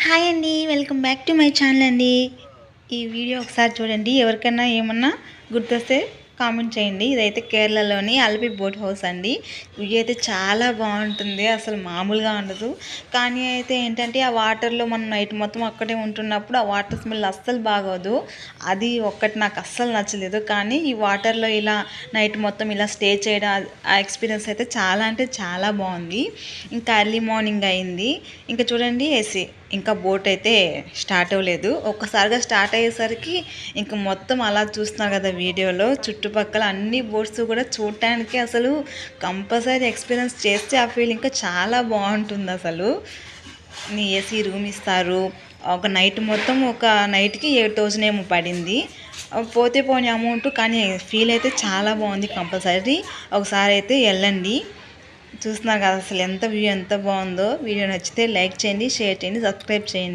Hi అండి. Welcome back to my channel అండి. ఈ వీడియో ఒకసారి చూడండి. ఎవరికైనా ఏమన్నా గుర్తొస్తే కామెంట్ చేయండి. ఇదైతే కేరళలోని అల్పి బోట్ హౌస్ అండి. వ్యూ అయితే చాలా బాగుంటుంది, అసలు మామూలుగా ఉండదు. కానీ అయితే ఏంటంటే ఆ వాటర్లో మనం నైట్ మొత్తం అక్కడే ఉంటున్నప్పుడు ఆ వాటర్ స్మెల్ అస్సలు బాగోదు. అది ఒక్కటి నాకు అస్సలు నచ్చలేదు. కానీ ఈ వాటర్లో ఇలా నైట్ మొత్తం ఇలా స్టే చేయడం ఆ ఎక్స్పీరియన్స్ అయితే చాలా అంటే చాలా బాగుంది. ఇంకా ఎర్లీ మార్నింగ్ అయింది. ఇంకా చూడండి ఇంకా బోట్ అయితే స్టార్ట్ అవ్వలేదు. ఒక్కసారిగా స్టార్ట్ అయ్యేసరికి ఇంకా మొత్తం అలా చూస్తున్నారు కదా వీడియోలో, చుట్టుపక్కల అన్ని బోట్స్ కూడా చూడటానికి అసలు కంపల్సరీ ఎక్స్పీరియన్స్ చేస్తే ఆ ఫీల్ ఇంకా చాలా బాగుంటుంది. అసలు ఏసీ రూమ్ ఇస్తారు. ఒక నైట్ మొత్తం ఒక నైట్కి 8,000 ఏమో పడింది. పోతే పోని అమౌంట్, కానీ ఫీల్ అయితే చాలా బాగుంది. కంపల్సరీ ఒకసారి అయితే వెళ్ళండి. చూస్తున్నారు కదా అసలు ఎంత వ్యూ ఎంత బాగుందో. వీడియో నచ్చితే లైక్ చేయండి, షేర్ చేయండి, సబ్స్క్రైబ్ చేయండి.